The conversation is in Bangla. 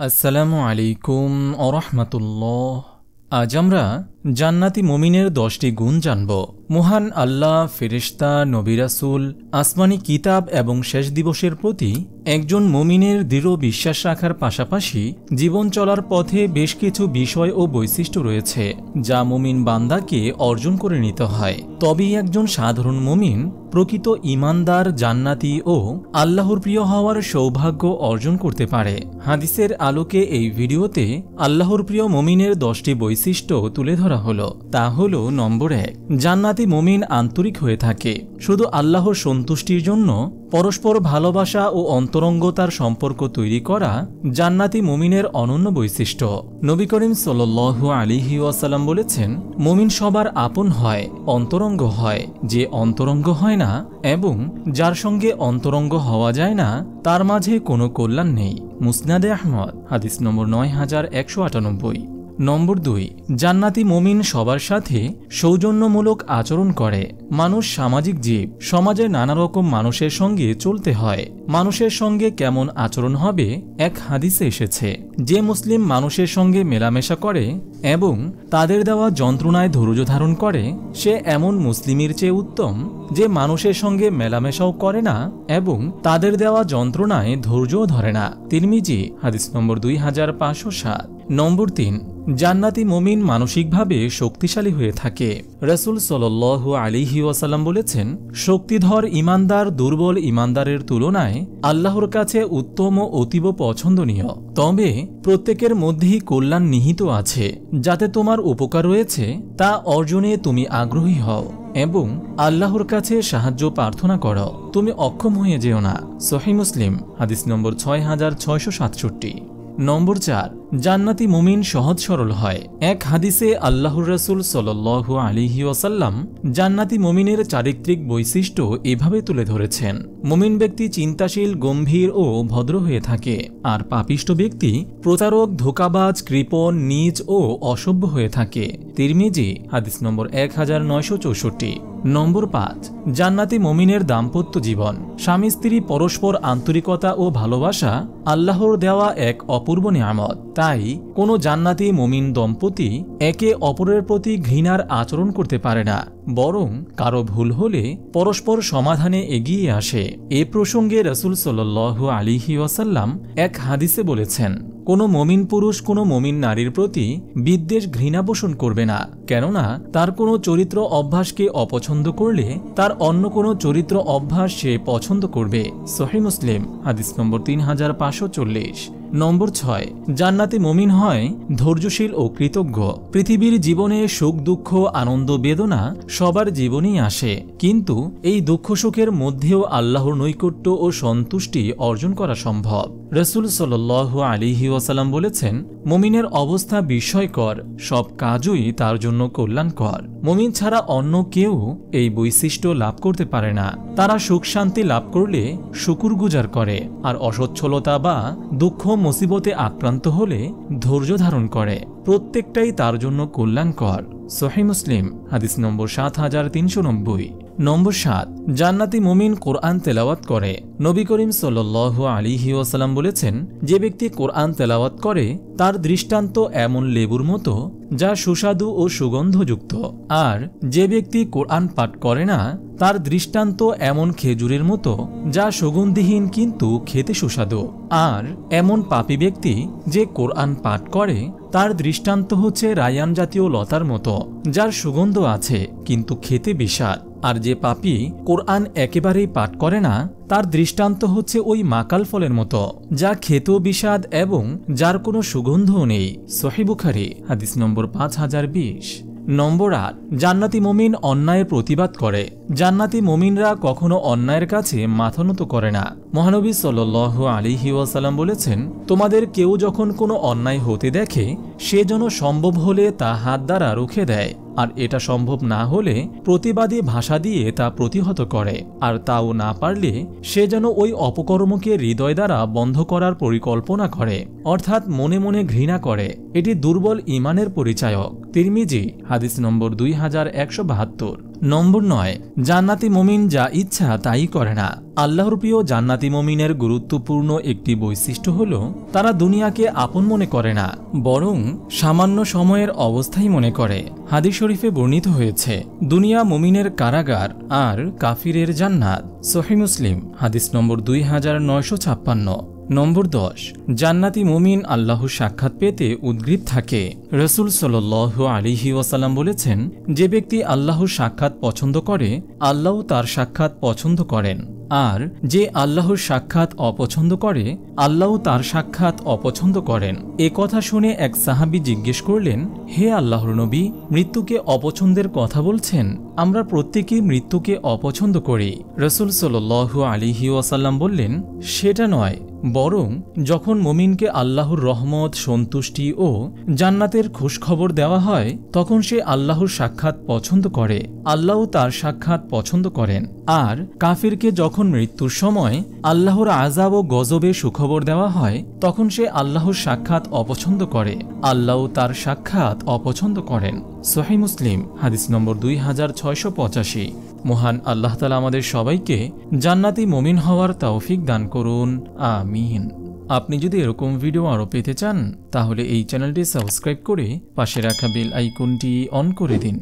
আসসালামু আলাইকুম ওরহমতুল্লাহ। আজ আমরা জান্নাতি মুমিনের 10টি গুণ জানব। মহান আল্লাহ, ফেরেশতা, নবী রাসূল, আসমানি কিতাব এবং শেষ দিবসের প্রতি একজন মুমিনের দৃঢ় বিশ্বাস রাখার পাশাপাশি জীবন চলার পথে বেশ কিছু বিষয় ও বৈশিষ্ট্য রয়েছে যা মুমিন বান্দাকে অর্জন করে নিতে হয়। তবেই একজন সাধারণ মুমিন প্রকৃত ঈমানদার, জান্নাতি ও আল্লাহর প্রিয় হওয়ার সৌভাগ্য অর্জন করতে পারে। হাদিসের আলোকে এই ভিডিওতে আল্লাহর প্রিয় মুমিনের 10টি বৈশিষ্ট্য তুলে ধরা হলো। তা হল, নম্বর 1, জান্নাতি মুমিন আন্তরিক হয়ে থাকে। শুধু আল্লাহর সন্তুষ্টির জন্য পরস্পর ভালোবাসা ও অন্তরঙ্গতার সম্পর্ক তৈরি করা জান্নাতি মুমিনের অনন্য বৈশিষ্ট্য। নবী করিম সাল্লাল্লাহু আলাইহি ওয়াসাল্লাম বলেছেন, মুমিন সবার আপন হয়, অন্তরঙ্গ হয়। যে অন্তরঙ্গ হয় না এবং যার সঙ্গে অন্তরঙ্গ হওয়া যায় না, তার মাঝে কোনো কল্যাণ নেই। মুসনাদে আহমদ, হাদিস নম্বর 9198। নম্বর 2, জান্নাতি মুমিন সবার সাথে সৌজন্যমূলক আচরণ করে। মানুষ সামাজিক জীব, সমাজে নানা রকম মানুষের সঙ্গে চলতে হয়। মানুষের সঙ্গে কেমন আচরণ হবে এক হাদিসে এসেছে, যে মুসলিম মানুষের সঙ্গে মেলামেশা করে এবং তাদের দেওয়া যন্ত্রণায় ধৈর্য ধারণ করে, সে এমন মুসলিমের চেয়ে উত্তম যে মানুষের সঙ্গে মেলামেশাও করে না এবং তাদের দেওয়া যন্ত্রণায় ধৈর্যও ধরে না। তিরমিজি, হাদিস নম্বর 2507। নম্বর 3, জান্নাতি মুমিন মানসিকভাবে শক্তিশালী হয়ে থাকে। রাসূল সাল্লাল্লাহু আলাইহি ওয়াসাল্লাম বলেছেন, শক্তিধর ঈমানদার দুর্বল ঈমানদারের তুলনায় আল্লাহর কাছে উত্তম ও অতীব পছন্দনীয়। তবে প্রত্যেকের মধ্যেই কল্যাণ নিহিত আছে। যাতে তোমার উপকার রয়েছে তা অর্জনে তুমি আগ্রহী হও এবং আল্লাহর কাছে সাহায্য প্রার্থনা করো। তুমি অক্ষম হয়ে যেও না। সহিহ মুসলিম, হাদিস নম্বর 6667। নম্বর 4, জান্নাতি মুমিন সহজ সরল হয়। এক হাদিসে আল্লাহর রাসূল সাল্লাল্লাহু আলাইহি ওয়াসাল্লাম জান্নাতি মুমিনের চারিত্রিক বৈশিষ্ট্য এভাবে তুলে ধরেছেন, মুমিন ব্যক্তি চিন্তাশীল, গম্ভীর ও ভদ্র হয়ে থাকে, আর পাপিষ্ঠ ব্যক্তি প্রতারক, ধোঁকাবাজ, কৃপণ, নীচ ও অসভ্য হয়ে থাকে। তিরমিজি, হাদিস নম্বর 1964। নম্বর 5, জান্নাতি মুমিনের দাম্পত্য জীবন। স্বামী স্ত্রী পরস্পর আন্তরিকতা ও ভালোবাসা আল্লাহর দেওয়া এক অপূর্ব নিয়ামত। তাই কোনো জান্নাতি মুমিন দম্পতি একে অপরের প্রতি ঘৃণার আচরণ করতে পারে না, বরং কারো ভুল হলে পরস্পর সমাধানে এগিয়ে আসে। এ প্রসঙ্গে রাসূল সাল্লাল্লাহু আলাইহি ওয়াসাল্লাম এক হাদিসে বলেছেন, কোনো মুমিন পুরুষ কোনো মুমিন নারীর প্রতি বিদ্বেষ, ঘৃণা পোষণ করবে না, কেননা তার কোনো চরিত্র অভ্যাসকে অপছন্দ করলে তার অন্য কোনো চরিত্র অভ্যাস সে পছন্দ করবে। সহিহ মুসলিম, হাদিস নম্বর 3540। নম্বর 6, জান্নাতি মুমিন হয় ধৈর্যশীল ও কৃতজ্ঞ। পৃথিবীর জীবনে সুখ, দুঃখ, আনন্দ, বেদনা সবার জীবনেই আসে, কিন্তু এই দুঃখ সুখের মধ্যেও আল্লাহর নৈকট্য ও সন্তুষ্টি অর্জন করা সম্ভব। রাসূল সাল্লাল্লাহু আলাইহি ওয়াসাল্লাম বলেছেন, মুমিনের অবস্থা বিস্ময়কর, সব কাজই তার জন্য কল্যাণকর। মুমিন ছাড়া অন্য কেউ এই বৈশিষ্ট্য লাভ করতে পারে না। তারা সুখ শান্তি লাভ করলে শুকরগুজার করে, আর অসচ্ছলতা বা দুঃখ মুসিবতে আক্রান্ত হলে ধৈর্য ধারণ করে। প্রত্যেকটাই তার জন্য কল্যাণকর। সহিহ মুসলিম, হাদিস নম্বর 7390। নম্বর 7, জান্নাতি মুমিন কোরআন তেলাওয়াত করে। নবী করিম সাল্লাল্লাহু আলাইহি ওয়াসাল্লাম বলেছেন, যে ব্যক্তি কোরআন তেলাওয়াত করে তার দৃষ্টান্ত এমন লেবুর মতো যা সুস্বাদু ও সুগন্ধযুক্ত, আর যে ব্যক্তি কোরআন পাঠ করে না তার দৃষ্টান্ত এমন খেজুরের মতো যা সুগন্ধিহীন কিন্তু খেতে সুস্বাদু। আর এমন পাপী ব্যক্তি যে কোরআন পাঠ করে তার দৃষ্টান্ত হচ্ছে রায়ান জাতীয় লতার মতো, যার সুগন্ধ আছে কিন্তু খেতে বিস্বাদ। আর যে পাপী কোরআন একেবারেই পাঠ করে না তার দৃষ্টান্ত হচ্ছে ওই মাকাল ফলের মতো, যা খেতেও বিস্বাদ এবং যার কোনো সুগন্ধও নেই। সহিহ বুখারী, হাদিস নম্বর 5020। নম্বর 8, জান্নাতি মুমিন অন্যায়ের প্রতিবাদ করে। জান্নাতি মুমিনরা কখনো অন্যায়ের কাছে মাথা নত করে না। মহানবী সাল্লাল্লাহু আলাইহি ওয়াসাল্লাম বলেছেন, তোমাদের কেউ যখন কোনো অন্যায় হতে দেখে সে যেন সম্ভব হলে তা হাত দ্বারা রুখে দেয়, আর এটা সম্ভব না হলে প্রতিবাদী ভাষা দিয়ে তা প্রতিহত করে, আর তাও না পারলে সে যেন ওই অপকর্মকে হৃদয় দ্বারা বন্ধ করার পরিকল্পনা করে, অর্থাৎ মনে মনে ঘৃণা করে। এটি দুর্বল ঈমানের পরিচায়ক। তিরমিজি, হাদিস নম্বর 2172। নম্বর 9, জান্নাতি মুমিন যা ইচ্ছা তাই করে না। আল্লাহর প্রিয় জান্নাতি মুমিনের গুরুত্বপূর্ণ একটি বৈশিষ্ট্য হল তারা দুনিয়াকে আপন মনে করে না, বরং সামান্য সময়ের অবস্থাই মনে করে। হাদিস শরীফে বর্ণিত হয়েছে, দুনিয়া মুমিনের কারাগার আর কাফিরের জান্নাত। সহিহ মুসলিম হাদিস নম্বর 2956। নম্বর 10, জান্নাতি মুমিন আল্লাহর সাক্ষাৎ পেতে উদ্গ্রীব থাকে। রাসূল সাল্লাল্লাহু আলাইহি ওয়াসাল্লাম বলেছেন, যে ব্যক্তি আল্লাহর সাক্ষাৎ পছন্দ করে আল্লাহ তার সাক্ষাৎ পছন্দ করেন, আর যে আল্লাহর সাক্ষাৎ অপছন্দ করে আল্লাহ তার সাক্ষাৎ অপছন্দ করেন। এ কথা শুনে এক সাহাবী জিজ্ঞেস করলেন, হে আল্লাহর নবী, মৃত্যুকে অপছন্দের কথা বলছেন? আমরা প্রত্যেকেই মৃত্যুকে অপছন্দ করি। রাসূল সাল্লাল্লাহু আলাইহি ওয়াসাল্লাম বললেন, সেটা নয়, বরং যখন মুমিনকে আল্লাহর রহমত, সন্তুষ্টি ও জান্নাতের খুশখবর দেওয়া হয় তখন সে আল্লাহর সাক্ষাৎ পছন্দ করে, আল্লাহ তার সাক্ষাৎ পছন্দ করেন। আর কাফিরকে যখন মৃত্যুর সময় আল্লাহর আযাব ও গজবে সুখবর দেওয়া হয় তখন সে আল্লাহর সাক্ষাৎ অপছন্দ করে, আল্লাহ তার সাক্ষাৎ অপছন্দ করেন। সহিহ মুসলিম হাদিস নম্বর 2685। মহান আল্লাহ তাআলা আমাদের সবাইকে জান্নাতি মুমিন হওয়ার তৌফিক দান করুন, আমিন। আপনি যদি এরকম ভিডিও আরও পেতে চান তাহলে এই চ্যানেলটি সাবস্ক্রাইব করে পাশে রাখা বেল আইকনটি অন করে দিন।